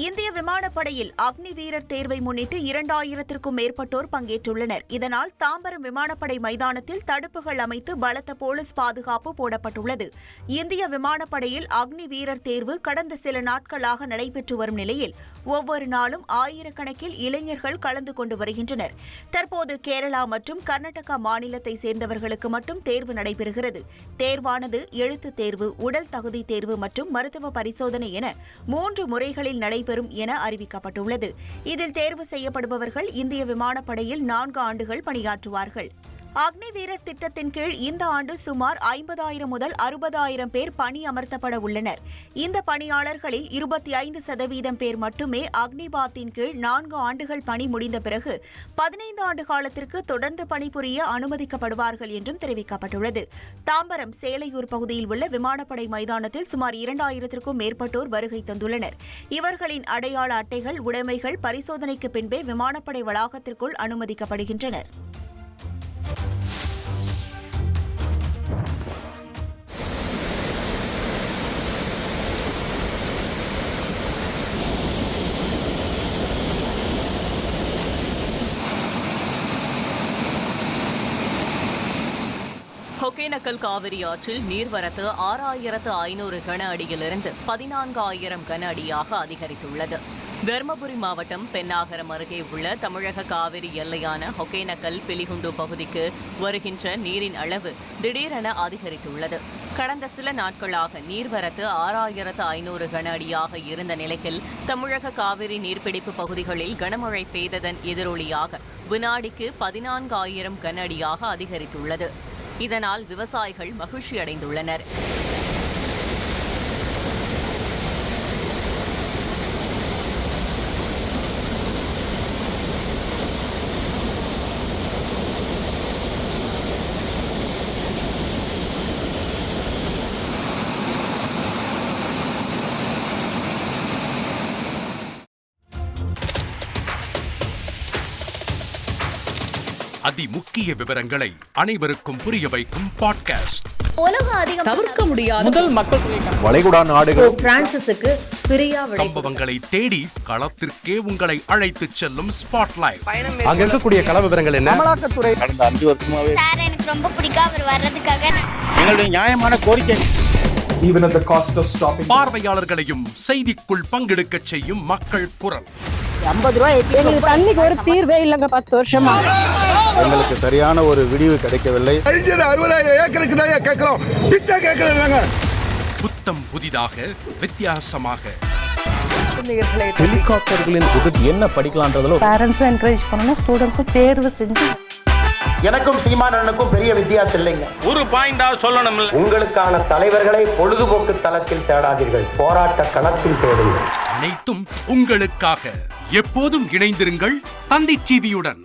இந்திய விமானப்படையில் அக்னி வீரர் தேர்வை முன்னிட்டு 2000க்கும் மேற்பட்டோர் பங்கேற்றுள்ளனர். இதனால் தாம்பரம் விமானப்படை மைதானத்தில் தடுப்புகள் அமைத்து பலத்த போலீஸ் பாதுகாப்பு போடப்பட்டுள்ளது. இந்திய விமானப்படையில் அக்னி வீரர் தேர்வு கடந்த சில நாட்களாக நடைபெற்று வரும் நிலையில் ஒவ்வொரு நாளும் ஆயிரக்கணக்கில் இளைஞர்கள் கலந்து கொண்டு வருகின்றனர். தற்போது கேரளா மற்றும் கர்நாடகா மாநிலத்தை சேர்ந்தவர்களுக்கு மட்டும் தேர்வு நடைபெறுகிறது. தேர்வானது எழுத்து தேர்வு, உடல் தகுதி தேர்வு மற்றும் மருத்துவ பரிசோதனை என 3 முறைகளில் நடைபெறும் என அறிவிக்கப்பட்டுள்ளது. இதில் தேர்வு செய்யப்படுபவர்கள் இந்திய விமானப்படையில் 4 ஆண்டுகள் பணியாற்றுவார்கள். அக்னி வீரர் திட்டத்தின் கீழ் இந்த ஆண்டு சுமார் 50,000 முதல் 60,000 பேர் பணி அமர்த்தப்பட உள்ளனர். இந்த பணியாளர்களில் 25% பேர் மட்டுமே அக்னிபாத்தின் கீழ் 4 ஆண்டுகள் பணி முடிந்த பிறகு 15 ஆண்டு காலத்திற்கு தொடர்ந்து பணிபுரிய அனுமதிக்கப்படுவார்கள் என்றும் தெரிவிக்கப்பட்டுள்ளது. தாம்பரம் சேலையூர் பகுதியில் உள்ள விமானப்படை மைதானத்தில் சுமார் 2000க்கும் மேற்பட்டோர் வருகை தந்துள்ளனர். இவர்களின் அடையாள அட்டைகள், உடைமைகள் பரிசோதனைக்கு பின்பே விமானப்படை வளாகத்திற்குள் அனுமதிக்கப்படுகின்றனர். ஒகேனக்கல் காவிரி ஆற்றில் நீர்வரத்து 6,500 கன அடியிலிருந்து 14,000 கன அடியாக அதிகரித்துள்ளது. தருமபுரி மாவட்டம் பென்னாகரம் அருகே உள்ள தமிழக காவிரி எல்லையான ஒகேனக்கல் பிலிகுண்டு பகுதிக்கு வருகின்ற நீரின் அளவு திடீரென அதிகரித்துள்ளது. கடந்த சில நாட்களாக நீர்வரத்து 6,500 கன அடியாக இருந்த நிலையில் தமிழக காவிரி நீர்பிடிப்பு பகுதிகளில் கனமழை பெய்ததன் எதிரொலியாக வினாடிக்கு 14,000 கன அடியாக அதிகரித்துள்ளது. இதனால் விவசாயிகள் மகிழ்ச்சி அடைந்துள்ளனர். அதிமுக்கிய விவரங்களை அனைவருக்கும் புரிய வைக்கும் பாட்காஸ்ட். தவிர்க்க முடியாத முதல் மக்கள் வளைகுடா நாடுகள் பிரான்சிஸுக்கு பிரியா சம்பவங்களை தேடி களத்திற்கே உங்களை அழைத்துச் செல்லும் ஸ்பாட்லைட். அங்க இருக்கக்கூடிய கள விவரங்கள் என்ன? அமலாக்கத்துறை கடந்த 5 வருஷமாவே சார் எனக்கு ரொம்ப பிடிக்கும் அவர் வர்றதுக்காக. எங்களுடைய நியாயமான கோரிக்கை. Even at the cost of stopping. பார்வையாளர்களையும் செய்திக்குள் பங்கெடுக்கச் செய்யும் மக்கள் குரல். 50 ரூபாய் எங்களுக்கு தண்ணிக்கு ஒரு தீர்வே இல்லைங்க. 10 வருஷமா எங்களுக்கு சரியான ஒரு விடிவு கிடைக்கவில்லை. 60,000 ஏக்கருக்கு தான் கேட்கிறோம், பிச்சை கேட்கறாங்க. புத்தம் புதிதாக, வித்தியாசமாக ஹெலிகாப்டர்களின் உதவி என்ன படிக்கலான்றதுல பேரண்ட்ஸும் என்கரேஜ் பண்ணணும், ஸ்டூடெண்ட்ஸும் தேர்வு செஞ்சு. எனக்கும் சீமானனுக்கும் பெரிய வித்தியாசம் இல்லைங்க. ஒரு பாயிண்டா சொல்லணும். உங்களுக்கான தலைவர்களை பொழுதுபோக்கு தளத்தில் தேடாதீர்கள், போராட்ட களத்தில் தேடுங்கள். அனைத்தும் உங்களுக்காக. எப்போதும் இணைந்திருங்கள் தந்தி டிவியுடன்.